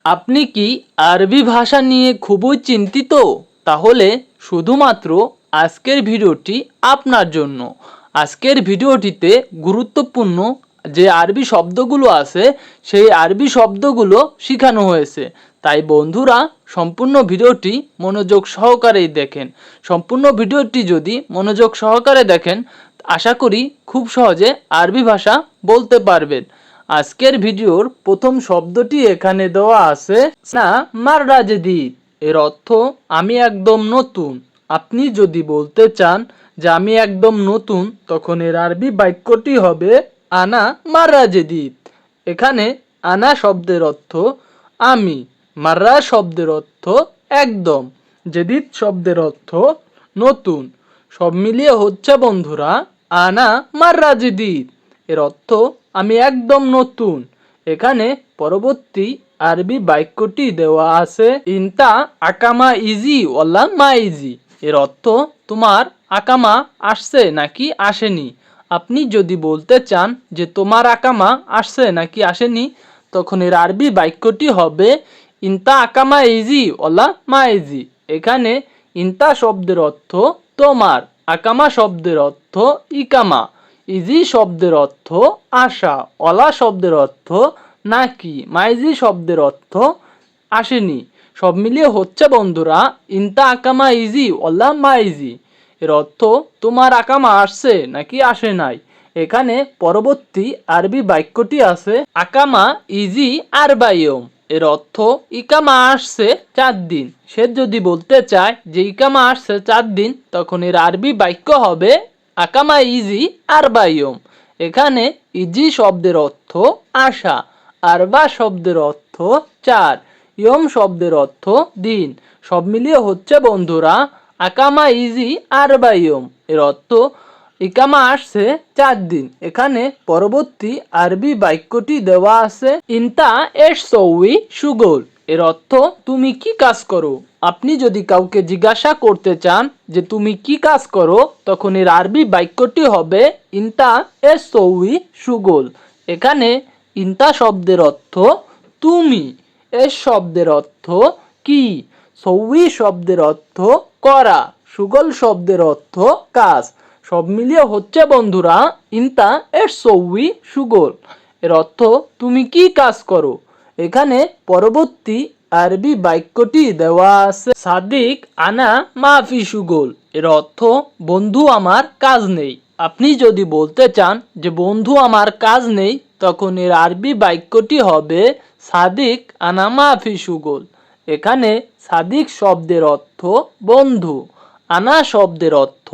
আপনি কি আরবি ভাষা নিয়ে খুবই চিন্তিত? তাহলে শুধুমাত্র আজকের ভিডিওটি আপনার জন্য। আজকের ভিডিওটিতে গুরুত্বপূর্ণ যে আরবি শব্দগুলো আছে সেই আরবি শব্দগুলো শেখানো হয়েছে। তাই বন্ধুরা সম্পূর্ণ ভিডিওটি মনোযোগ সহকারেই দেখেন। সম্পূর্ণ ভিডিওটি যদি মনোযোগ সহকারে দেখেন আশা করি খুব সহজে আরবি ভাষা বলতে পারবেন। আজকের ভিডিওর প্রথম শব্দটি এখানে দেওয়া আছে না মাররা জেদিদ। এর অর্থ আমি একদম নতুন। আপনি যদি বলতে চান যে আমি একদম নতুন তখন এর আরবি বাক্যটি হবে আনা মাররা জেদিদ। এখানে আনা শব্দের অর্থ আমি, মাররা শব্দের অর্থ একদম, জেদিদ শব্দের অর্থ নতুন। সব মিলিয়ে হচ্ছে বন্ধুরা আনা মাররা জেদিদ। এর অর্থ আমি একদম নতুন। এখানে পরবর্তী আরবি বাক্যটি দেওয়া আছে ইনতা আকামা ইজি ওয়াল্লা মা ইজি। এর অর্থ তোমার আকামা আসছে নাকি আসেনি। আপনি যদি বলতে চান যে তোমার আকামা আসছে নাকি আসেনি তখন এর আরবি বাক্যটি হবে ইনতা আকামা ইজি ওয়াল্লা মা ইজি। এখানে ইনতা শব্দের অর্থ তোমার, আকামা শব্দের অর্থ ইকামা, ইজি শব্দের অর্থ আসা, অলা শব্দের অর্থ নাকি, মাইজি শব্দের অর্থ আসেনি। সব মিলিয়ে হচ্ছে বন্ধুরা ইনতা আকামা ইজি অলা মাইজি। এর অর্থ তোমার আকামা আসছে নাকি আসে নাই। এখানে পরবর্তী আরবি বাক্যটি আছে আকামা ইজি আরবাইয়ম। এর অর্থ ইকামা আসছে 4 দিন। সে যদি বলতে চায় যে ইকামা আসছে 4 দিন তখন এর আরবি বাক্য হবে আকামা ইজি আরবাইয়ম। এখানে ইজি শব্দের অর্থ আসা, আরবা শব্দের অর্থ 4, ইয়ম শব্দের অর্থ দিন। সব মিলিয়ে হচ্ছে বন্ধুরা আকামা ইজি আরবাইয়ম। এর অর্থ ইকামা আসছে 4 দিন। এখানে পরবর্তী আরবি বাক্যটি দেওয়া আছে ইনতা এশ সৌই সুগোল। এর অর্থ তুমি কি কাজ করো। আপনি যদি কাউকে জিজ্ঞাসা করতে চান যে তুমি কি কাজ করো তখন এর আরবি বাক্যটি হবে ইনতা এশ সৌই সুগোল। এখানে ইনতা শব্দের অর্থ তুমি, এশ শব্দের অর্থ কি, সৌই শব্দের অর্থ করা, সুগল শব্দের অর্থ কাজ। সব মিলিয়ে হচ্ছে বন্ধুরা ইনতা এর সৌই সুগল। এর অর্থ তুমি কি কাজ করো। এখানে পরবর্তী আরবি বাক্যটি দেওয়া আছে সাদিক আনা মাফি সুগল। এর অর্থ বন্ধু আমার কাজ নেই। আপনি যদি বলতে চান যে বন্ধু আমার কাজ নেই তখন এর আরবি বাক্যটি হবে সাদিক আনা মাফি সুগল। এখানে সাদিক শব্দের অর্থ বন্ধু, আনা শব্দের অর্থ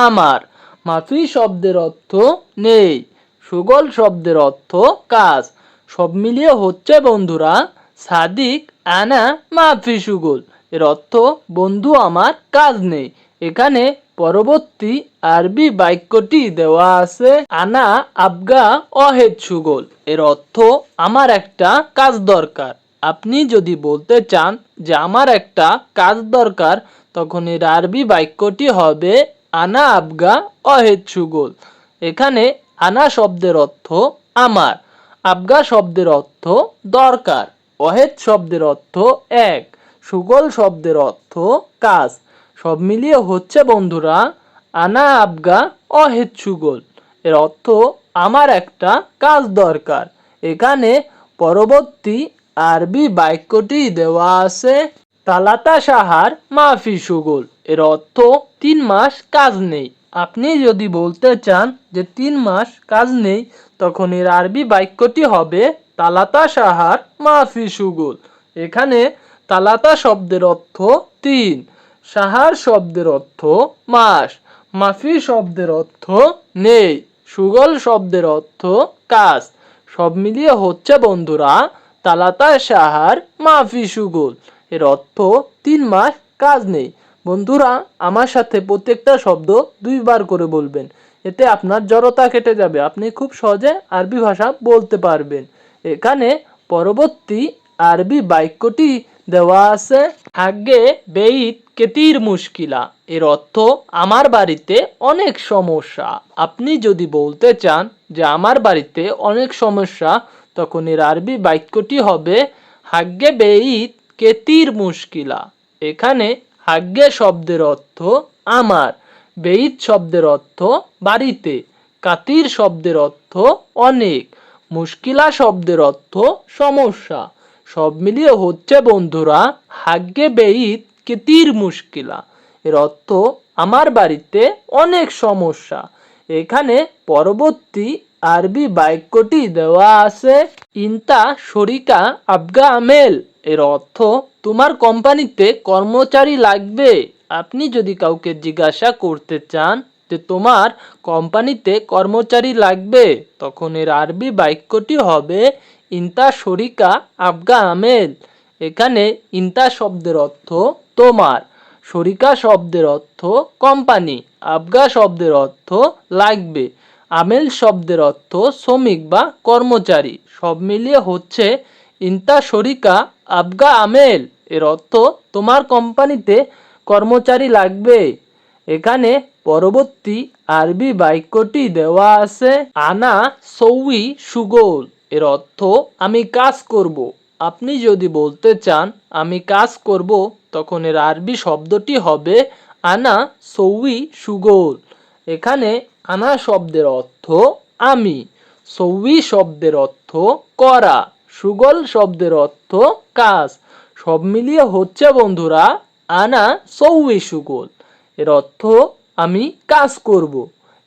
আমার, মাফি শব্দের অর্থ নেই, সুগল শব্দের অর্থ কাজ। সব মিলিয়ে হচ্ছে বন্ধুরা সাদিক আনা মাফি সুগল। এর অর্থ বন্ধু আমার কাজ নেই। এখানে পরবর্তী আরবি বাক্যটি দেওয়া আছে আনা আবগা অহেদ সুগল। এর অর্থ আমার একটা কাজ দরকার। আপনি যদি বলতে চান যে আমার একটা কাজ দরকার তখন এর আরবি বাক্যটি হবে আনা আবগা অহেদ সুগল। এখানে আনা শব্দের অর্থ আমার, আবগা শব্দের অর্থ দরকার, অহেদ শব্দের অর্থ এক, সুগল শব্দের অর্থ কাজ। সব মিলিয়ে হচ্ছে বন্ধুরা আনা আবগা অহেদ সুগল। এর অর্থ আমার একটা কাজ দরকার। এখানে পরবর্তী আরবি বাক্যটি দেওয়া আছে তালাতা সাহার মাফি সুগল। এর অর্থ 3 মাস কাজ নেই। আপনি যদি বলতে চান যে 3 মাস কাজ নেই তখন এর আরবি বাক্যটি হবে তালাতা সাহার মাফি সুগল। এখানে তালাতা শব্দের অর্থ 3, সাহার শব্দের অর্থ মাস, মাফি শব্দের অর্থ নেই, সুগল শব্দের অর্থ কাজ। সব মিলিয়ে হচ্ছে বন্ধুরা তালাতা সাহার মাফি সুগল। এর অর্থ 3 মাস কাজ নেই। বন্ধুরা আমার সাথে প্রত্যেকটা শব্দ 2 বার করে বলবেন। এতে আপনার জড়তা কেটে যাবে। আপনি খুব সহজে আরবি ভাষা বলতে পারবেন। এখানে পরবর্তী আরবি বাক্যটি দেওয়া আছে হাগে বেইত কেতির মুশকিলা। এর অর্থ আমার বাড়িতে অনেক সমস্যা। আপনি যদি বলতে চান যে আমার বাড়িতে অনেক সমস্যা তখন এর আরবি বাক্যটি হবে হাগ্গে বেইত কেতির মুশকিলা। এখানে হাগ্গে শব্দের অর্থ আমার, বেইত শব্দের অর্থ বাড়িতে, কাতির শব্দের অর্থ অনেক, মুশকিলা শব্দের অর্থ সমস্যা। সব মিলিয়ে হচ্ছে বন্ধুরা হাগ্গে বেইত কেতির মুশকিলা। এর অর্থ আমার বাড়িতে অনেক সমস্যা। এখানে পরবর্তী আরবি বাক্যটি দেওয়া আছে ইনতা শরিকা আবগা আমেল। এর অর্থ তোমার কোম্পানিতে কর্মচারী লাগবে। আপনি যদি কাউকে জিজ্ঞাসা করতে চান যে তোমার কোম্পানিতে কর্মচারী লাগবে, তখন এর আরবি বাক্যটি হবে ইনতা শরিকা আবগা আমেল। এখানে ইনতা শব্দের অর্থ তোমার, শরিকা শব্দের অর্থ কোম্পানি, আবগা শব্দের অর্থ লাগবে, আমেল শব্দের অর্থ শ্রমিক বা কর্মচারী। সব মিলিয়ে হচ্ছে ইনতা শরিকা আবগা আমেল। এর অর্থ তোমার কোম্পানিতে কর্মচারী লাগবে। এখানে পরবর্তী আরবি বাক্যটি দেওয়া আছে আনা সৌই সুগোল। এর অর্থ আমি কাজ করব। আপনি যদি বলতে চান আমি কাজ করব, তখন এর আরবি শব্দটি হবে আনা সৌই সুগোল। এখানে আনা শব্দের অর্থ আমি, সৌই শব্দের অর্থ করা, সুগল শব্দের অর্থ কাজ। সব মিলিয়ে হচ্ছে বন্ধুরা আনা সৌই সুগল। এর অর্থ আমি কাজ করব।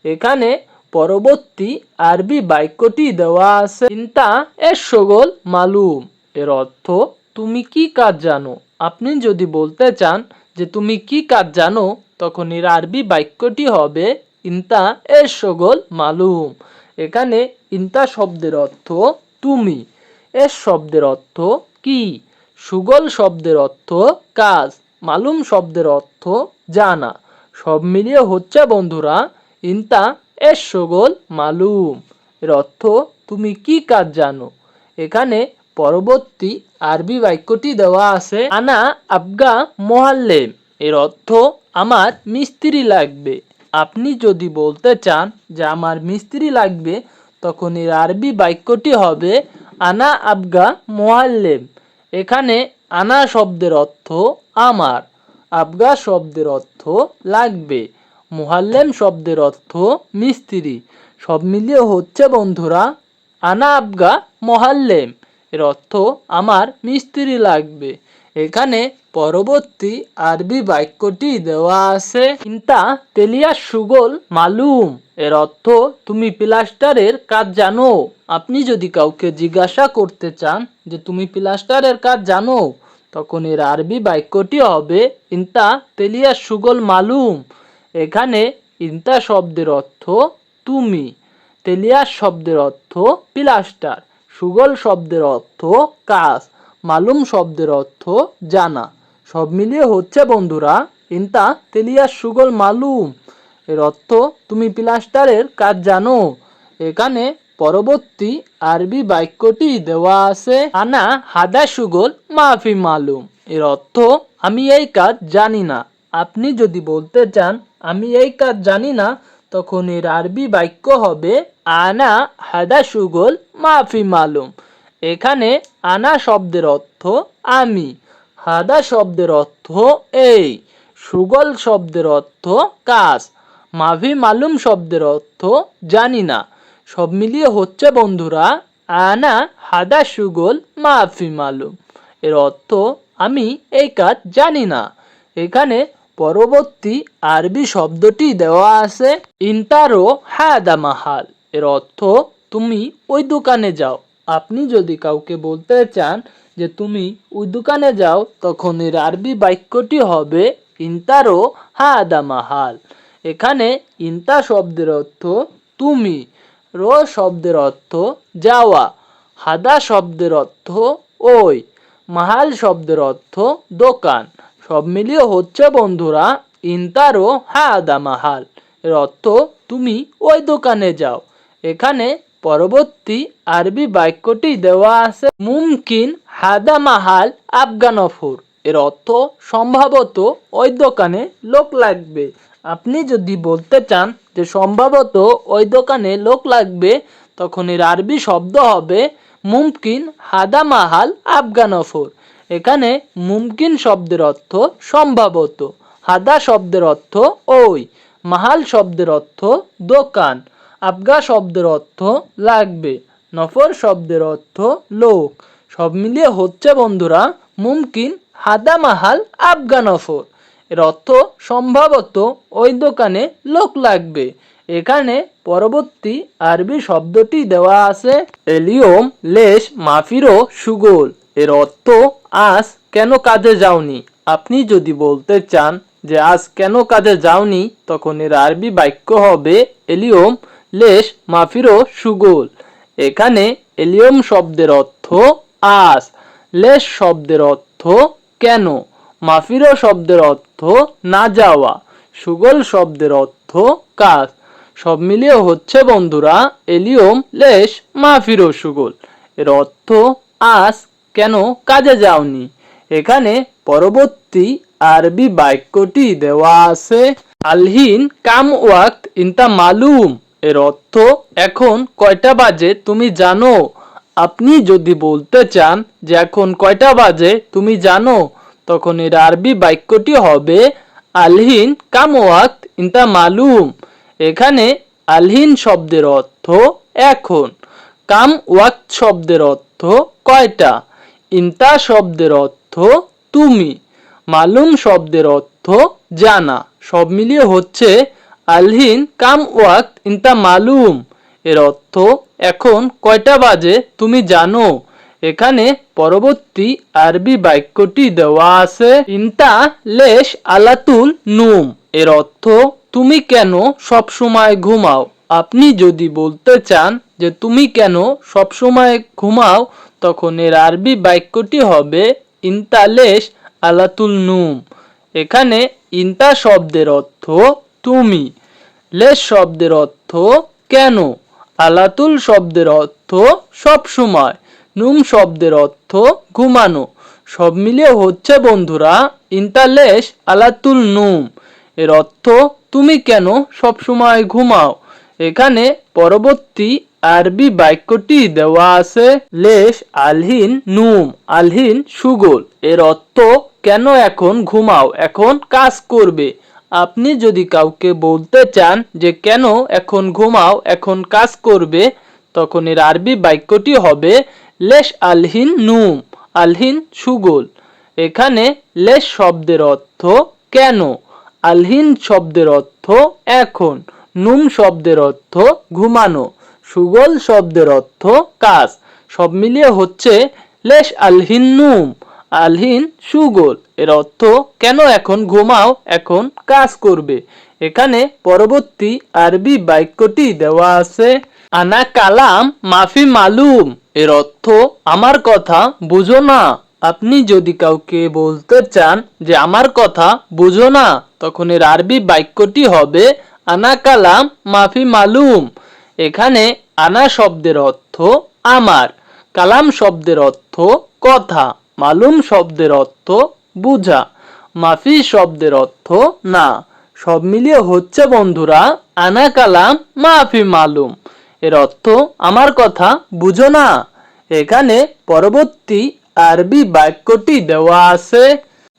এখানে পরবর্তী আরবি বাক্যটি দেওয়া আছে ইনতা এর সুগল মালুম। এর অর্থ তুমি কি কাজ জানো। আপনি যদি বলতে চান যে তুমি কি কাজ জানো, তখন এর আরবি বাক্যটি হবে ইনতা এর সুগল মালুম। এখানে ইনতা শব্দের অর্থ তুমি, এর শব্দের অর্থ কি, সুগল শব্দের অর্থ কাজ, মালুম শব্দের অর্থ জানা। সব মিলিয়ে হচ্ছে বন্ধুরা ইনতা এর সুগল মালুম। এর অর্থ তুমি কি কাজ জানো। এখানে পরবর্তী আরবি বাক্যটি দেওয়া আছে আনা আবগা মোয়াল্লেম। এর অর্থ আমার মিস্ত্রি লাগবে। আপনি যদি বলতে চান যে আমার মিস্ত্রি লাগবে, তখন এর আরবি বাক্যটি হবে আনা আবগা মোয়াল্লেম। এখানে আনা শব্দের অর্থ আমার, আবগা শব্দের অর্থ লাগবে, মোয়াল্লেম শব্দের অর্থ মিস্ত্রি। সব মিলিয়ে হচ্ছে বন্ধুরা আনা আবগা মোয়াল্লেম। এর অর্থ আমার মিস্ত্রি লাগবে। এখানে পরবর্তী আরবি বাক্যটি দেওয়া আছে ইনতা তেলিয়া সুগল মালুম। এর অর্থ তুমি প্লাস্টারের কাজ জানো। আপনি যদি কাউকে জিজ্ঞাসা করতে চান যে তুমি প্লাস্টারের কাজ জানো, তখন এর আরবি বাক্যটি হবে ইনতা তেলিয়া সুগল মালুম। এখানে ইনতা শব্দের অর্থ তুমি, তেলিয়া শব্দের অর্থ প্লাস্টার, সুগল শব্দের অর্থ কাজ, মালুম শব্দের অর্থ জানা। সব মিলিয়ে হচ্ছে বন্ধুরা ইনতা তেলিয়া সুগল মালুম। এর অর্থ তুমি প্লাস্টারের কাজ জানো। এখানে পরবর্তী আরবি বাক্যটি দেওয়া আছে আনা হাদা সুগল মাফি মালুম। এর অর্থ আমি এই কাজ জানি না। আপনি যদি বলতে চান আমি এই কাজ জানি না, তখন এর আরবি বাক্য হবে আনা হাদা সুগল মাফি মালুম। এখানে আনা শব্দের অর্থ আমি, হাদা শব্দের অর্থ এই, সুগল শব্দের অর্থ কাজ, মাফি মালুম শব্দের অর্থ জানি না। সব মিলিয়ে হচ্ছে বন্ধুরা আনা হাদা সুগল মাফি মালুম। এর অর্থ আমি এই কাজ জানি না। এখানে পরবর্তী আরবি শব্দটি দেওয়া আছে ইনতারো হাদা মাহাল। এর অর্থ তুমি ওই দোকানে যাও। আপনি যদি কাউকে বলতে চান যে তুমি ওই দোকানে যাও, তখন এর আরবি বাক্যটি হবে ইনতারো হাদা মাহাল। এখানে ইনতা শব্দের অর্থ তুমি, রো শব্দের অর্থ যাওয়া, হাদা শব্দের অর্থ ওই, মাহাল শব্দের অর্থ দোকান। সব মিলিয়ে হচ্ছে বন্ধুরা ইনতারো হাদা মাহাল। এর অর্থ তুমি ওই দোকানে যাও। এখানে পরবর্তী আরবি বাক্যটি দেওয়া আছে মুমকিন হাদা মাহাল আফগানফুর। এর অর্থ সম্ভবত ওই দোকানে লোক লাগবে। আপনি যদি বলতে চান যে সম্ভবত ওই দোকানে লোক লাগবে, তখন এর আরবি শব্দ হবে মুমকিন হাদা মাহাল আফগানফর। এখানে মুমকিন শব্দের অর্থ সম্ভবত, হাদা শব্দের অর্থ ওই, মাহাল শব্দের অর্থ দোকান, আফগা শব্দের অর্থ লাগবে, নফর শব্দের অর্থ লোক। সব মিলিয়ে হচ্ছে বন্ধুরা মুমকিন হাদা মাহাল আফগানফর। এর অর্থ সম্ভবত ওই দোকানে লোক লাগবে। এখানে পরবর্তী আরবি শব্দটি দেওয়া আছে এলিয়ম লেশ মাফিরো সুগোল। এর অর্থ আজ কেন কাজে যাওনি। আপনি যদি বলতে চান যে আজ কেন কাজে যাওনি, তখন এর আরবি বাক্য হবে এলিয়ম লেশ মাফিরো সুগোল। এখানে এলিয়ম শব্দের অর্থ আজ, লেশ শব্দের অর্থ কেন, মাফিরো শব্দের অর্থ না যাওয়া, সুগোল শব্দের অর্থ কাজ। সব মিলিয়ে হচ্ছে বন্ধুরা এলিয়ম লেশ মাফিরো সুগোল। এর অর্থ আজ কেন কাজে যাওনি। এখানে পরবর্তী আরবি বাক্যটি দেওয়া আছে আলহিন কাম ওয়াক্ত ইনতা মালুম। এর অর্থ এখন কয়টা বাজে তুমি জানো। আপনি যদি বলতে চান যে এখন কয়টা বাজে তুমি জানো, তখন এর আরবি বাক্যটি হবে আলহিন কাম ওয়াক্ত ইনতা মালুম। এখানে আলহিন শব্দের অর্থ এখন, কাম ওয়াক্ত শব্দের অর্থ কয়টা, ইনতা শব্দের অর্থ তুমি, মালুম শব্দের অর্থ জানা। সব মিলিয়ে হচ্ছে আলহিন কাম ওয়াক্ত ইনতা মালুম। এর অর্থ এখন কয়টা বাজে তুমি জানো। এখানে পরবর্তী আরবি বাক্যটি দেওয়া আছে ইনতা লেশ আলাতুল নুম। এর অর্থ তুমি কেন সব সময় ঘুমাও। আপনি যদি বলতে চান যে তুমি কেন সব সময় ঘুমাও, তখন এর আরবি বাক্যটি হবে ইনতা লেশ আলাতুল নুম। এখানে ইনতা শব্দের অর্থ তুমি, লেশ শব্দের অর্থ কেন, আলাতুল শব্দের অর্থ সব সময়, নুম শব্দের অর্থ ঘুমানো। সব মিলিয়ে হচ্ছে বন্ধুরা ইনতা লেশ আলাতুল নুম। এর অর্থ তুমি কেন সব সময় ঘুমাও। এখানে পরবর্তী আরবি বাক্যটি দেওয়া আছে লেশ আলহিন নুম, আলহিন সুগোল। এর অর্থ কেন এখন ঘুমাও, এখন কাজ করবে। আপনি যদি কাউকে বলতে চান যে কেন এখন ঘুমাও, এখন কাজ করবে, তখন এর আরবি বাক্যটি হবে লেশ আলহিন নুম, আলহিন সুগোল। এখানে লেশ শব্দের অর্থ কেন, আলহিন শব্দের অর্থ এখন, নুম শব্দের অর্থ ঘুমানো, সুগোল শব্দের অর্থ কাজ। সব মিলিয়ে হচ্ছে লেশ আলহিন নুম, আলহিন সুগোল। এর অর্থ কেন এখন ঘুমাও, এখন কাজ করবে। এখানে পরবর্তী আরবি বাক্যটি দেওয়া আছে আনা কালাম মাফি মালুম। এর অর্থ আমার কথা বুঝো না। আপনি যদি কাউকে বলতে চান যে আমার কথা বুঝো না, তখন এর আরবি বাক্যটি হবে আনা কালাম মাফি মালুম। এখানে আনা শব্দের অর্থ আমার, কালাম শব্দের অর্থ কথা, মালুম শব্দের অর্থ বুঝা, মাফি শব্দের অর্থ না। সব মিলিয়ে হচ্ছে বন্ধুরা আনা কালাম মাফি মালুম। এর অর্থ আমার কথা বুঝো না। এখানে পরবর্তী আরবি বাক্যটি দেওয়া আছে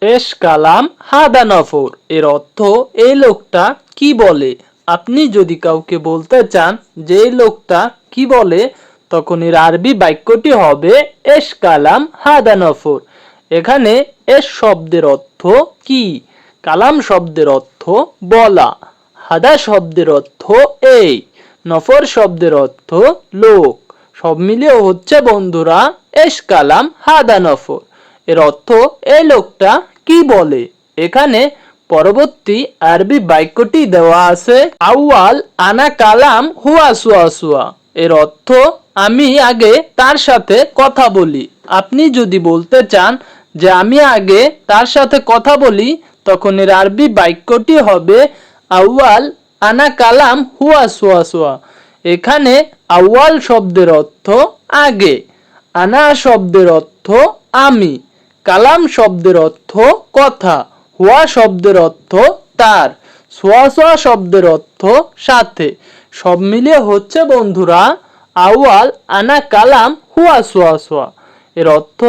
এশ কালাম হাদা নফর। এর অর্থ এই লোকটা কি বলে। আপনি যদি কাউকে বলতে চান যে এই লোকটা কি বলে, তখন এর আরবি বাক্যটি হবে এশ কালাম হাদা নফর। এখানে এশ শব্দের অর্থ কি, কালাম শব্দের অর্থ বলা, হাদা শব্দের অর্থ এই, নফর শব্দের অর্থ লোক। সব মিলিয়ে হচ্ছে বন্ধুরা এশ কালাম হাদা নফর। এর অর্থ এই লোকটা কি বলে। এখানে পরবর্তী আরবি বাক্যটি দেওয়া আছে আউয়াল আনা কালাম হুয়া সুয়া সুয়া। এর অর্থ আমি আগে তার সাথে কথা বলি। আপনি যদি বলতে চান যে আমি আগে তার সাথে কথা বলি, তখন এর আরবি বাক্যটি হবে আউয়াল আনা কালাম হুয়া সুয়া সুয়া। এখানে আউয়াল শব্দের অর্থ আগে, আনা শব্দের অর্থ আমি, কালাম শব্দের অর্থ কথা, হুয়া শব্দের অর্থ তার, সোয়া সোয়া শব্দের অর্থ সাথে। সব মিলিয়ে হচ্ছে বন্ধুরা আউয়াল আনা কালাম হুয়া সোয়া সোয়া। এর অর্থ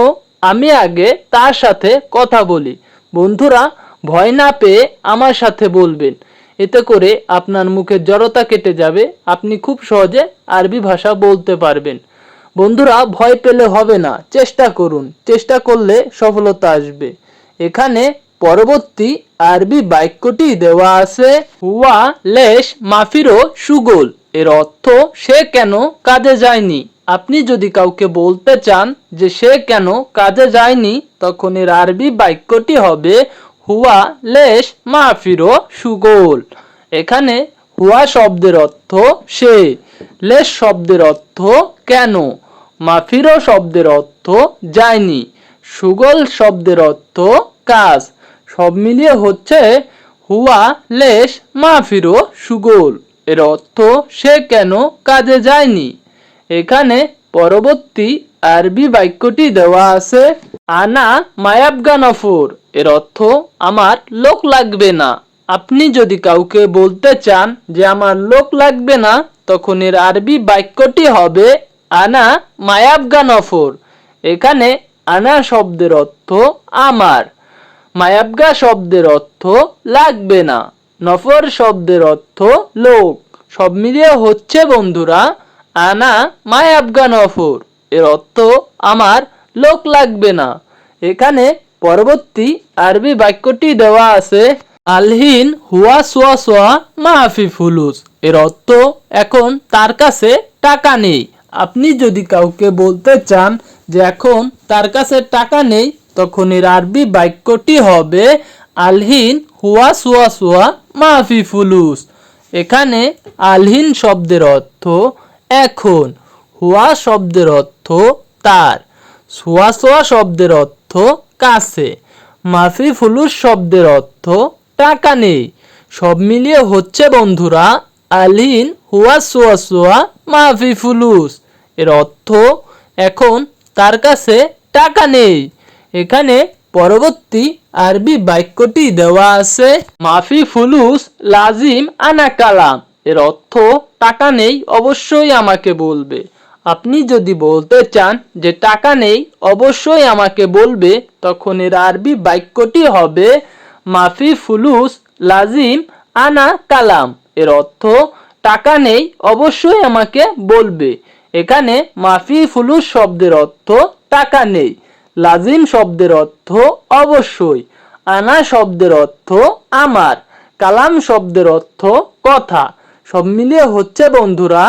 আমি আগে তার সাথে কথা বলি। বন্ধুরা, ভয় না পেয়ে আমার সাথে বলবেন। এতে করে আপনার মুখের জড়তা কেটে যাবে, আপনি খুব সহজে আরবি ভাষা বলতে পারবেন। বন্ধুরা, ভয় পেলে হবে না, চেষ্টা করুন, চেষ্টা করলে সফলতা আসবে। এখানে পরবর্তী আরবি বাক্যটি দেওয়া আছে হুয়া লেশ মাফিরো সুগোল। এর অর্থ সে কেন কাজে যায়নি। আপনি যদি কাউকে বলতে চান যে সে কেন কাজে যায়নি, তখন এর আরবি বাক্যটি হবে হুয়া লেশ মাফিরো সুগোল। এখানে হুয়া শব্দের অর্থ সে, লেশ শব্দের অর্থ কেন, মাফিরো শব্দের অর্থ যায়নি, সুগোল শব্দের অর্থ কাজ। সব মিলিয়ে হচ্ছে হুয়া লেশ মাফিরো সুগোল। এর অর্থ সে কেন কাজে যায়নি। এখানে পরবর্তী আরবি বাক্যটি দেওয়া আছে আনা মায়াবগা নফর। এর অর্থ আমার লোক লাগবে না। আপনি যদি কাউকে বলতে চান যে আমার লোক লাগবে না, তখন এর আরবি বাক্যটি হবে আনা মায়াবগা নফর। এখানে আনা শব্দের অর্থ আমার, মায়াবগা শব্দের অর্থ লাগবে না, নফর শব্দের অর্থ লোক। সব মিলিয়ে হচ্ছে বন্ধুরা আনা মায়াবগা নফর। এর অর্থ আমার লোক লাগবে না। এখানে পরবর্তী আরবি বাক্যটি দেওয়া আছে আলহিন হুয়া সোয়া সোয়া মাহফি ফুলুস। এর অর্থ এখন তার কাছে টাকা নেই। আপনি যদি কাউকে বলতে চান যে এখন তার কাছে টাকা নেই, তখন এর আরবি বাক্যটি হবে আলহিন হুয়া সোয়া সোয়া মাহফি ফুলুস। এখানে আলহিন শব্দের অর্থ এখন, হুয়া শব্দের অর্থ তার, সোয়া সোয়া শব্দের অর্থ কাছে, মাফি ফুলুস শব্দের অর্থ টাকা নেই। সব মিলিয়ে হচ্ছে বন্ধুরা আলহিন হুয়া সোয়া সোয়া মাফি ফুলুস। এর অর্থ এখন তার কাছে টাকা নেই। এখানে পরবর্তী আরবি বাক্যটি দেওয়া আছে মাফি ফুলুস লাজিম আনা কালাম। এর অর্থ টাকা নেই, অবশ্যই আমাকে বলবে। আপনি যদি বলতে চান যে টাকা নেই, অবশ্যই আমাকে বলবে, তখন এর আরবি বাক্যটি হবে মাফি ফুলুস লাজিম আনা কালাম। এর অর্থ টাকা নেই, অবশ্যই আমাকে বলবে। এখানে মাফি ফুলুস শব্দের অর্থ টাকা নেই, লাজিম শব্দের অর্থ অবশ্যই, আনা শব্দের অর্থ আমার, কালাম শব্দের অর্থ কথা। সব মিলিয়ে হচ্ছে বন্ধুরা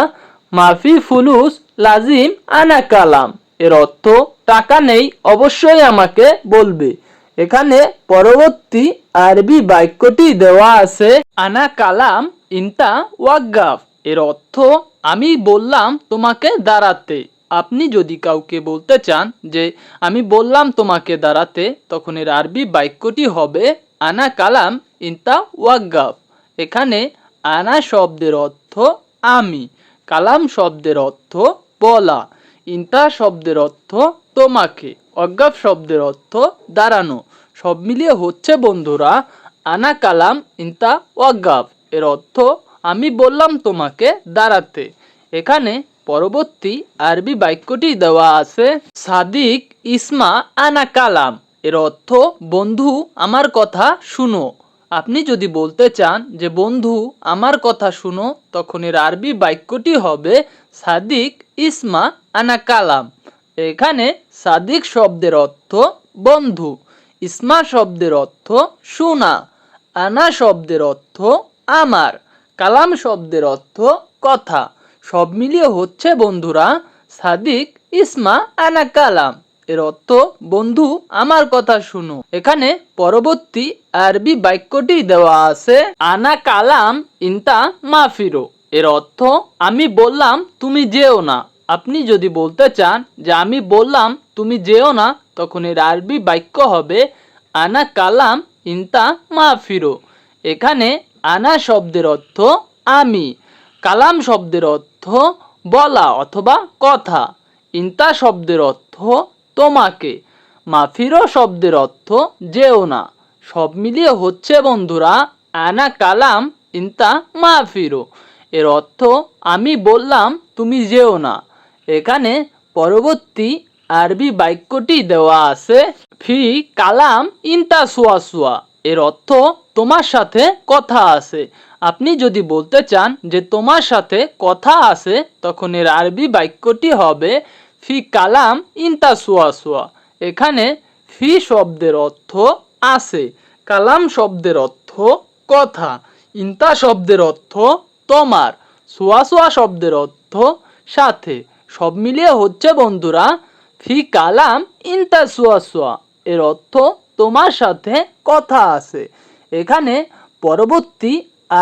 মাফি ফুলুস লাজিম আনা কালাম। এর অর্থ টাকা নেই, অবশ্যই আমাকে বলবে। এখানে পরবর্তী আরবি বাক্যটি দেওয়া আছে আনা কালাম ইনতা ওয়াগ্গাফ। এর অর্থ আমি বললাম তোমাকে দাঁড়াতে। আপনি যদি কাউকে বলতে চান যে আমি বললাম তোমাকে দাঁড়াতে, তখন এর আরবি বাক্যটি হবে আনা কালাম ইনতা ওয়াগ্গাফ। এখানে আনা শব্দের অর্থ আমি, কালাম শব্দের অর্থ বলা, ইনতা শব্দের অর্থ তোমাকে, ওয়াগ্গাফ শব্দের অর্থ দাঁড়ানো। সব মিলিয়ে হচ্ছে বন্ধুরা আনা কালাম ইনতা ওয়াগ্গাফ। এর অর্থ আমি বললাম তোমাকে দাঁড়াতে। এখানে পরবর্তী আরবি বাক্যটি দেওয়া আছে সাদিক ইসমা আনা কালাম। এর অর্থ বন্ধু আমার কথা শুনো। আপনি যদি বলতে চান যে বন্ধু আমার কথা শুনো, তখন এর আরবি বাক্যটি হবে সাদিক ইসমা আনা কালাম। এখানে সাদিক শব্দের অর্থ বন্ধু, ইসমা শব্দের অর্থ শোনা, আনা শব্দের অর্থ আমার, কালাম শব্দের অর্থ কথা। সব মিলিয়ে হচ্ছে বন্ধুরা সাদিক ইসমা আনা কালাম। এর অর্থ বন্ধু আমার কথা শুনো। এখানে পরবর্তী আরবি বাক্যটি দেওয়া আছে আনা কালাম ইনতা মাফিরো। এর অর্থ আমি বললাম তুমি যেও না। আপনি যদি বলতে চান যে আমি বললাম তুমি যেও না, তখন এর আরবি বাক্য হবে আনা কালাম ইনতা মাফিরো। এখানে আনা শব্দের অর্থ আমি, কালাম শব্দের অর্থ বলা অথবা কথা, ইনতা শব্দের অর্থ তোমাকে, মাফিরো শব্দের অর্থ যেও না। সব মিলিয়ে হচ্ছে বন্ধুরা আনা কালাম ইনতা মাফিরো। এর অর্থ আমি বললাম তুমি যেও না। এখানে পরবর্তী আরবি বাক্যটি দেওয়া আছে ফি কালাম ইনতা সুয়া সুয়া, এর অর্থ তোমার সাথে কথা আছে। আপনি যদি বলতে চান যে তোমার সাথে কথা আছে, তখন এর আরবি বাক্যটি হবে ফি কালাম ইনতা সুয়া সুয়া। এখানে ফি শব্দের অর্থ আছে, কালাম শব্দের অর্থ কথা, ইনতা শব্দের অর্থ তোমার, সুয়া সুয়া শব্দের অর্থ সাথে। সব মিলিয়ে হচ্ছে বন্ধুরা ফি কালাম ইনতা সুয়া সুয়া, এর অর্থ তোমার সাথে কথা আছে। এখানে পরবর্তী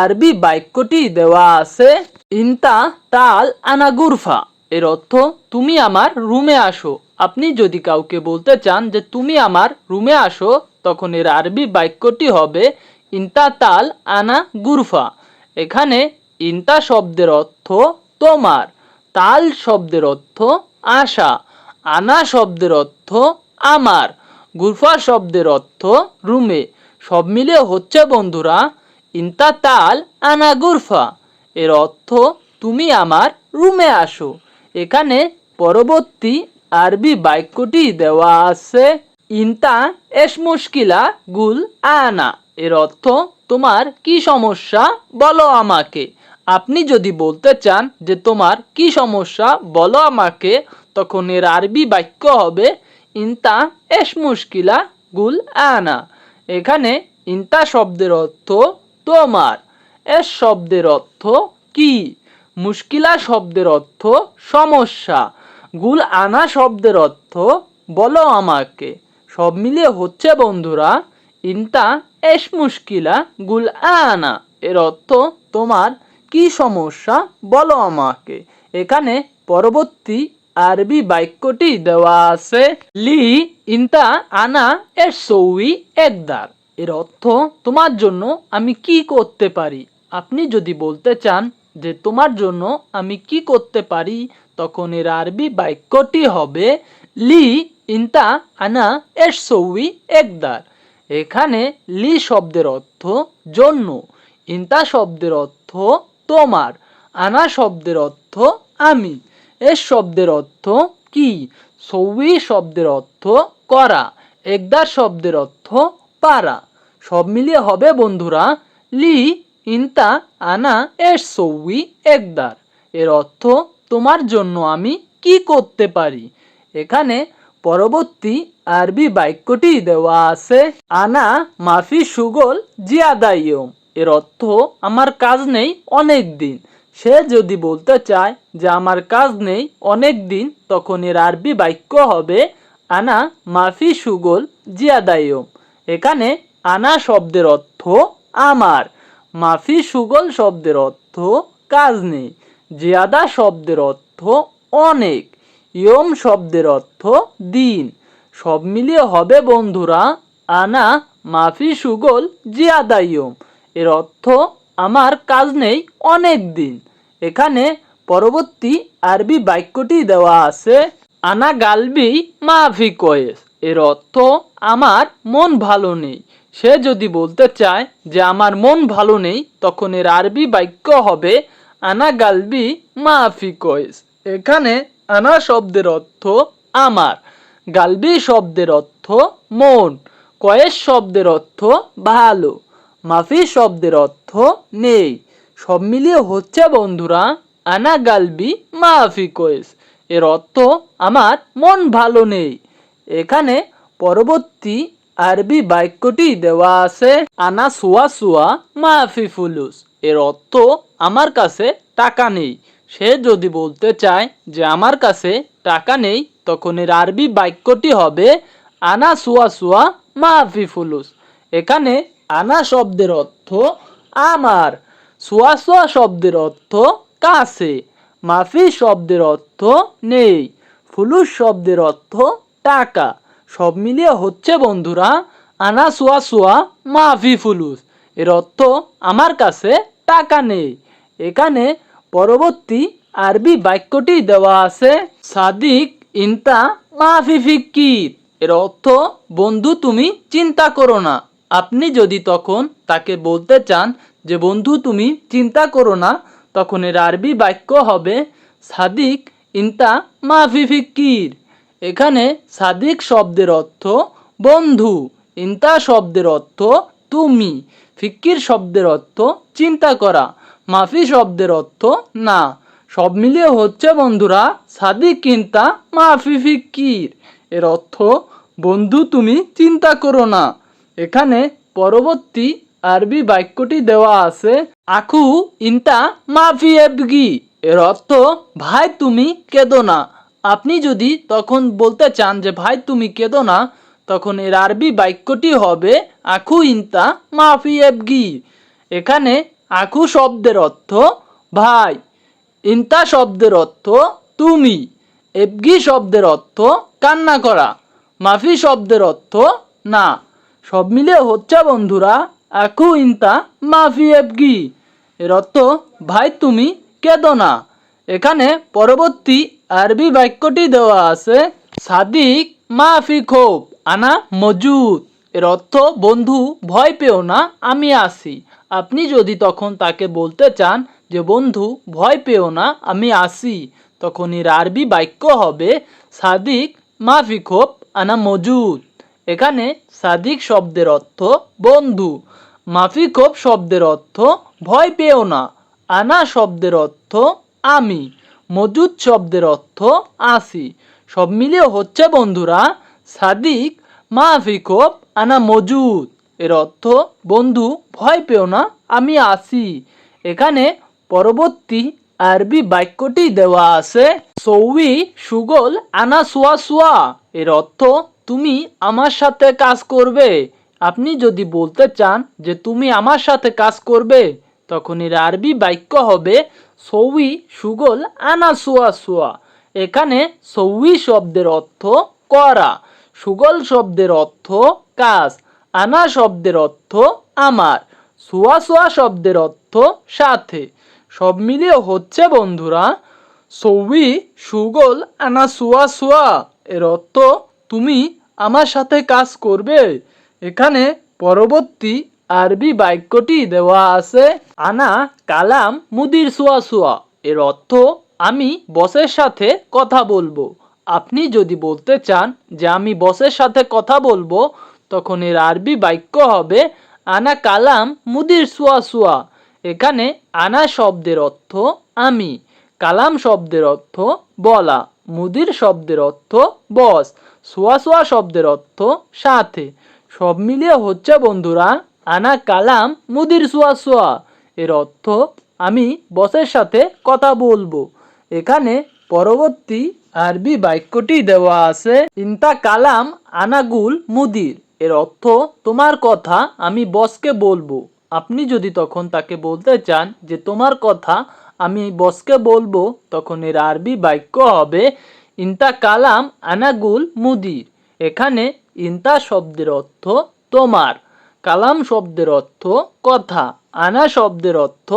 আরবি বাক্যটি দেওয়া আছে ইনতা তাল আনা গুরফা, এর অর্থ তুমি আমার রুমে আসো। আপনি যদি কাউকে বলতে চান যে তুমি আমার রুমে আসো, তখন এর আরবি বাক্যটি হবে ইনতা তাল আনা গুরফা। এখানে ইনতা শব্দের অর্থ তোমার, তাল শব্দের অর্থ আসা, আনা শব্দের অর্থ আমার, গুরফা শব্দের অর্থ রুমে। সব মিলিয়ে হচ্ছে বন্ধুরা ইনতা তাল আনা গুরফা, এর অর্থ তুমি আমার রুমে আসো। এখানে পরবর্তী আরবি বাক্যটি দেওয়া আছে ইনতা এস মুশকিলা গুল আনা, এর অর্থ তোমার কি সমস্যা বলো আমাকে। আপনি যদি বলতে চান যে তোমার কি সমস্যা বলো আমাকে, তখন এর আরবি বাক্য হবে ইনতা এস মুশকিলা গুল আনা। এখানে ইনতা শব্দের অর্থ তোমার, এস শব্দের অর্থ কি, মুশকিলা শব্দের অর্থ সমস্যা, গুল আনা শব্দের অর্থ বলো আমাকে। সব মিলিয়ে হচ্ছে বন্ধুরা ইনতা এস মুশকিলা গুল আনা, এর অর্থ তোমার কি সমস্যা বলো আমাকে। এখানে পরবর্তী আরবি বাক্যটি দেওয়া আছে লি ইনতা আনা এর সৌই একদার, এর অর্থ তোমার জন্য আমি কি করতে পারি। আপনি যদি বলতে চান যে তোমার জন্য আমি কি করতে পারি, তখন এর আরবি বাক্যটি হবে লি ইনতা আনা এর সৌই একদার। এখানে লি শব্দের অর্থ জন্য, ইনতা শব্দের অর্থ তোমার, আনা শব্দের অর্থ আমি, এস শব্দের অর্থ কি, সৌই শব্দের অর্থ করা, একদার শব্দের অর্থ পারা। সব মিলিয়ে হবে বন্ধুরা লি ইনতা আনা এর সৌই একদার, এর অর্থ তোমার জন্য আমি কি করতে পারি। এখানে পরবর্তী আরবি বাক্যটি দেওয়া আছে আনা মাফি সুগল জিয়াদাইয়ম, এর অর্থ আমার কাজ নেই অনেক দিন। সে যদি বলতে চায় যে আমার কাজ নেই অনেক দিন, তখন এর আরবি বাক্য হবে আনা মাফি সুগল জিয়াদাইয়ম। এখানে আনা শব্দের অর্থ আমার, মাফি সুগল শব্দের অর্থ কাজ নেই, জিয়াদা শব্দের অর্থ অনেক, ইয়ম শব্দের অর্থ দিন। সব মিলিয়ে হবে বন্ধুরা আনা মাফি সুগল জিয়াদা ইয়ম, এর অর্থ আমার কাজ নেই অনেক দিন। এখানে পরবর্তী আরবি বাক্যটি দেওয়া আছে আনা গালবি মাফি কয়েস, এর অর্থ আমার মন ভালো নেই। সে যদি বলতে চায় যে আমার মন ভালো নেই, তখন এর আরবি বাক্য হবে আনা গালবি মাফি কয়েস। এখানে আনা শব্দের অর্থ আমার, গালবি শব্দের অর্থ মন, কয়েস শব্দের অর্থ ভালো, মাফি শব্দের অর্থ নেই। সব মিলিয়ে হচ্ছে বন্ধুরা আনা গালবি মাফি কয়েস, এর অর্থ আমার মন ভালো নেই। এখানে পরবর্তী আরবি বাক্যটি দেওয়া আছে আনা সুয়া সুয়া মাফি ফুলুস, এর অর্থ আমার কাছে টাকা নেই। সে যদি বলতে চায় যে আমার কাছে টাকা নেই, তখন এর আরবি বাক্যটি হবে আনা সুয়া সুয়া মাফি ফুলুস। এখানে আনা শব্দের অর্থ আমার, সুয়া সুয়া শব্দের অর্থ কাছে, মাফি শব্দের অর্থ নেই, ফুলুস শব্দের অর্থ টাকা। সব মিলিয়ে হচ্ছে বন্ধুরা আনা সুয়া সুয়া মাফি ফুলুস, এর অর্থ আমার কাছে টাকা নেই। এখানে পরবর্তী আরবি বাক্যটি দেওয়া আছে সাদিক ইনতা মাফি ফিকির, এর অর্থ বন্ধু তুমি চিন্তা করো না। আপনি যদি তখন তাকে বলতে চান যে বন্ধু তুমি চিন্তা করো না, তখন এর আরবি বাক্য হবে সাদিক ইনতা মাফি ফিক্কির। এখানে সাদিক শব্দের অর্থ বন্ধু, ইনতা শব্দের অর্থ তুমি, ফিক্কির শব্দের অর্থ চিন্তা করা, মাফি শব্দের অর্থ না। সব মিলিয়ে হচ্ছে বন্ধুরা সাদিক ইনতা মাফি ফিক্কির। এর অর্থ বন্ধু তুমি চিন্তা করো না। এখানে পরবর্তী আরবি বাক্যটি দেওয়া আছে আখু ইনতা মাফি এবগি। এর অর্থ ভাই তুমি কেঁদো না। আপনি যদি তখন বলতে চান যে ভাই তুমি কেঁদো না, তখন এর আরবি বাক্যটি হবে আখু ইনতা মাফি এবগি। এখানে আখু শব্দের অর্থ ভাই, ইনতা শব্দের অর্থ তুমি, এবগি শব্দের অর্থ কান্না করা, মাফি শব্দের অর্থ না। সব মিলে হচ্ছে বন্ধুরা আখু ইনতা মাফি এবগি। এর অর্থ ভাই তুমি কেঁদো না। এখানে পরবর্তী আরবি বাক্যটি দেওয়া আছে সাদিক মাফি খোপ আনা মজুদ। এর অর্থ বন্ধু ভয় পেও না, আমি আসি। আপনি যদি তখন তাকে বলতে চান যে বন্ধু ভয় পেও না, আমি আসি, তখন এর আরবি বাক্য হবে সাদিক মাফি খোপ আনা মজুদ। এখানে সাদিক শব্দের অর্থ বন্ধু, মাফি খোপ শব্দের অর্থ ভয় পেও না, আনা শব্দের অর্থ আমি, মজুদ শব্দের অর্থ আসি। সব মিলিয়ে হচ্ছে বন্ধুরা সাদিক মাফি খোপ আনা মজুদ। এর অর্থ বন্ধু ভয় পেও না, আমি আসি। এখানে পরবর্তী আরবি বাক্যটি দেওয়া আছে সৌই সুগল আনা সুয়া সুয়া। এর অর্থ তুমি আমার সাথে কাজ করবে। আপনি যদি বলতে চান যে তুমি আমার সাথে কাজ করবে, তখন এর আরবি বাক্য হবে সৌই সুগল আনা সুয়া সুয়া। এখানে সৌই শব্দের অর্থ করা, সুগল শব্দের অর্থ কাজ, আনা শব্দের অর্থ আমার, সুয়া সুয়া শব্দের অর্থ সাথে। সব মিলিয়ে হচ্ছে বন্ধুরা সৌই সুগল আনা সুয়া সুয়া। এর অর্থ তুমি আমার সাথে কাজ করবে। এখানে পরবর্তী আরবি বাক্যটি দেওয়া আছে আনা কালাম মুদির সুয়া সুয়া। এর অর্থ আমি বসের সাথে কথা বলবো। আপনি যদি বলতে চান যে আমি বসের সাথে কথা বলবো, তখন এর আরবি বাক্য হবে আনা কালাম মুদির সুয়া সুয়া। এখানে আনা শব্দের অর্থ আমি, কালাম শব্দের অর্থ বলা, মুদির শব্দের অর্থ বস, সুয়া সুয়া শব্দের অর্থ সাথে। সব মিলিয়ে হচ্ছে বন্ধুরা আনা কালাম মুদির সুয়া সুয়া। এর অর্থ আমি বসের সাথে কথা বলবো। এখানে পরবর্তী আরবি বাক্যটি দেওয়া আছে ইনতা কালাম আনাগুল মুদির। এর অর্থ তোমার কথা আমি বসকে বলবো। আপনি যদি তখন তাকে বলতে চান যে তোমার কথা আমি বসকে বলবো, তখন এর আরবি বাক্য হবে ইনতা কালাম আনাগুল মুদির। এখানে ইনতা শব্দের অর্থ তোমার, কালাম শব্দের অর্থ কথা, আনা শব্দের অর্থ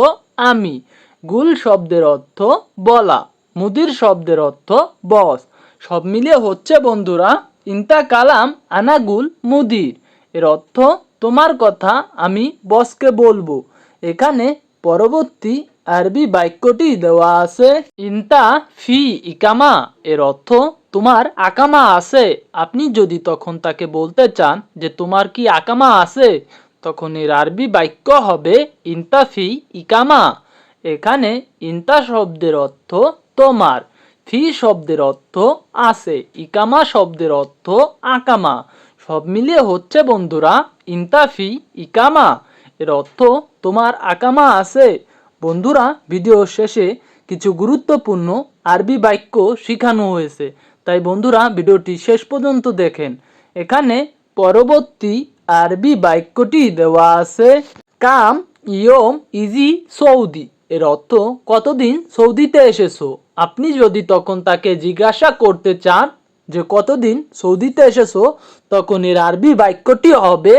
আমি, গুল শব্দের অর্থ বলা, মুদির শব্দের অর্থ বস। সব মিলিয়ে হচ্ছে বন্ধুরা ইনতা কালাম আনাগুল মুদির। এর অর্থ তোমার কথা আমি বসকে বলবো। এখানে পরবর্তী আরবি বাক্যটি দেওয়া আছে ইনতা ফি ইকামা। এর অর্থ তোমার আকামা আছে। আপনি যদি তখন তাকে বলতে চান যে তোমার কি আকামা আছে, তখন এর আরবি বাক্য হবে ইনতা ফি ইকামা। এখানে ইনতা শব্দের অর্থ তোমার, ফি শব্দের অর্থ আছে, ইকামা শব্দের অর্থ আকামা। সব মিলিয়ে হচ্ছে বন্ধুরা ইনতা ফি ইকামা। এর অর্থ তোমার আকামা আছে। বন্ধুরা ভিডিও শেষে কিছু গুরুত্বপূর্ণ আরবি বাক্য শেখানো হয়েছে, তাই বন্ধুরা ভিডিওটি শেষ পর্যন্ত দেখেন। এখানে পরবর্তী আরবি বাক্যটি দেওয়া আছে কাম ইয়ম ইজি সৌদি। এর অর্থ কতদিন সৌদিতে এসেছো। আপনি যদি তখন তাকে জিজ্ঞাসা করতে চান যে কতদিন সৌদিতে এসেছো, তখন এর আরবি বাক্যটি হবে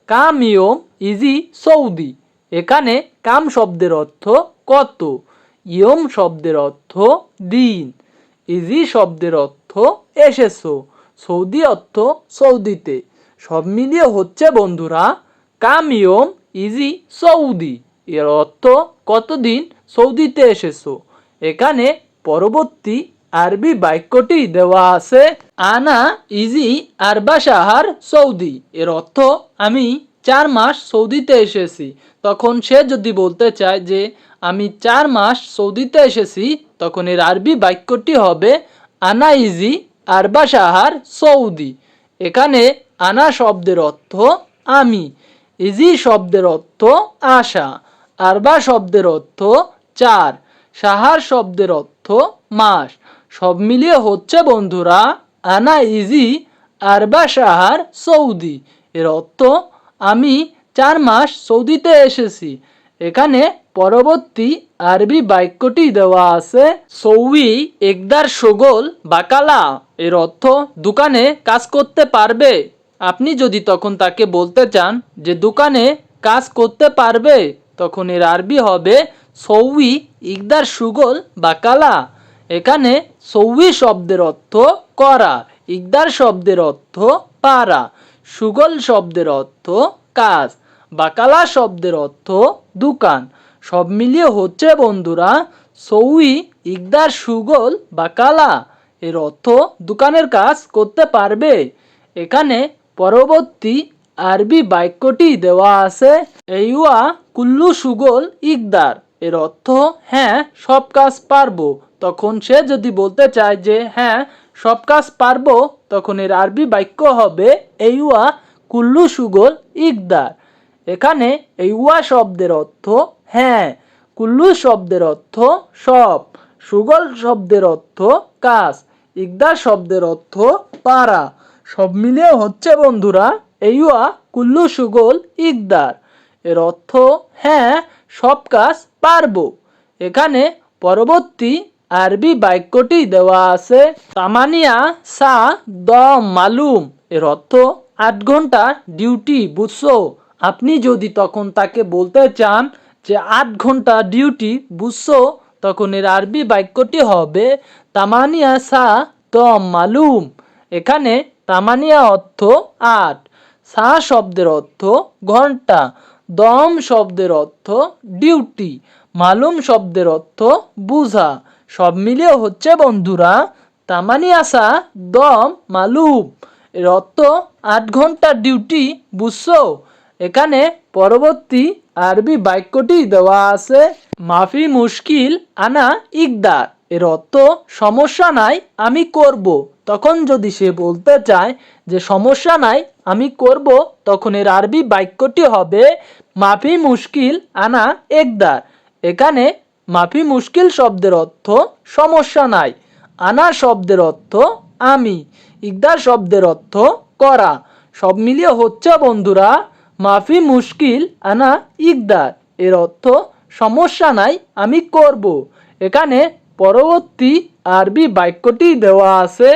কাম ইয়ম ইজি সৌদি। এখানে কাম শব্দের অর্থ কত, ইয়ম শব্দের অর্থ দিন, ইজি শব্দের অর্থ এসেছো, সৌদি অর্থ সৌদিতে। সব মিলিয়ে হচ্ছে বন্ধুরা কাম ইয়ম ইজি সৌদি। এর অর্থ কতদিন সৌদিতে এসেছো। এখানে পরবর্তী আরবি বাক্যটি দেওয়া আছে আনা ইজি আরবা শাহার সৌদি। এর অর্থ আমি 4 মাস সৌদিতে এসেছি। তখন সে যদি বলতে চায় যে আমি 4 মাস সৌদিতে এসেছি, তখন এর আরবি বাক্যটি হবে আনা ইজি আরবা শাহার সৌদি। এখানে আনা শব্দের অর্থ আমি, ইজি শব্দের অর্থ আসা, আরবা শব্দের অর্থ 4, শাহার শব্দের অর্থ মাস। সব মিলিয়ে হচ্ছে বন্ধুরা আনা ইজি আরবা শাহার সৌদি। এর অর্থ আমি 4 মাস সৌদিতে এসেছি। এখানে পরবর্তী আরবি বাক্যটি দেওয়া আছে সৌই একদার শোগল বাকালা। এর অর্থ দোকানে কাজ করতে পারবে। আপনি যদি তখন তাকে বলতে চান যে দোকানে কাজ করতে পারবে, তখন এর আরবি হবে সৌই ইকদার সুগল বাকালা। এখানে সৌই শব্দের অর্থ করা, ইকদার শব্দের অর্থ পারা, সুগল শব্দের অর্থ কাজ, বাকালা শব্দের অর্থ দোকান। সব মিলিয়ে হচ্ছে বন্ধুরা সৌই ইকদার সুগল বাকালা। এর অর্থ দোকানের কাজ করতে পারবে। এখানে পরবর্তী আরবি বাক্যটি দেওয়া আছে এইওয়া কুল্লু সুগল ইকদার। এর অর্থ হ্যাঁ সব কাজ পারবো। তখন সে যদি বলতে চায় যে হ্যাঁ সব কাজ পারবো, তখন এর আরবি বাক্য হবে এইওয়া কুল্লু সুগল ইকদার। এখানে এইওয়া শব্দের অর্থ হ্যাঁ, কুল্লু শব্দের অর্থ সব, সুগল শব্দের অর্থ কাজ, ইকদার শব্দের অর্থ পারা। সব মিলিয়ে হচ্ছে বন্ধুরা এইওয়া কুল্লু সুগল ইকদার। এর অর্থ হ্যাঁ সব কাজ পারবো। এখানে পরবর্তী আরবি বাক্যটি দেওয়া আছে তামানিয়া সা দ মালুম। এর অর্থ 8 ঘন্টা ডিউটি, বুঝছো? আপনি যদি তখন তাকে বলতে চান যে 8 ঘন্টা ডিউটি, বুঝছো, তখন এর আরবি বাক্যটি হবে তামানিয়া সা দ মালুম। এখানে তামানিয়া অর্থ 8, সা শব্দের অর্থ ঘন্টা, দম শব্দের অর্থ ডিউটি, মালুম শব্দের অর্থ বুঝা। সব মিলিয়ে হচ্ছে বন্ধুরা তামানিয়া সা দম মালুম। এর অর্থ 8 ঘন্টা ডিউটি, বুঝছো? এখানে পরবর্তী আরবি বাক্যটি দেওয়া আছে মাফি মুশকিল আনা ইকদার। এর অর্থ সমস্যা নাই আমি করব। তখন যদি সে বলতে চায় যে সমস্যা নাই আমি করব, তখন এর আরবি বাক্যটি হবে মাফি মুশকিল আনা একদার। এখানে মাফি মুশকিল শব্দের অর্থ সমস্যা নাই, আনা শব্দের অর্থ আমি, ইকদার শব্দের অর্থ করা। সব মিলিয়ে হচ্ছে বন্ধুরা মাফি মুশকিল আনা ইকদার। এর অর্থ সমস্যা নাই আমি করব। এখানে পরবর্তী আরবি বাক্যটি দেওয়া আছে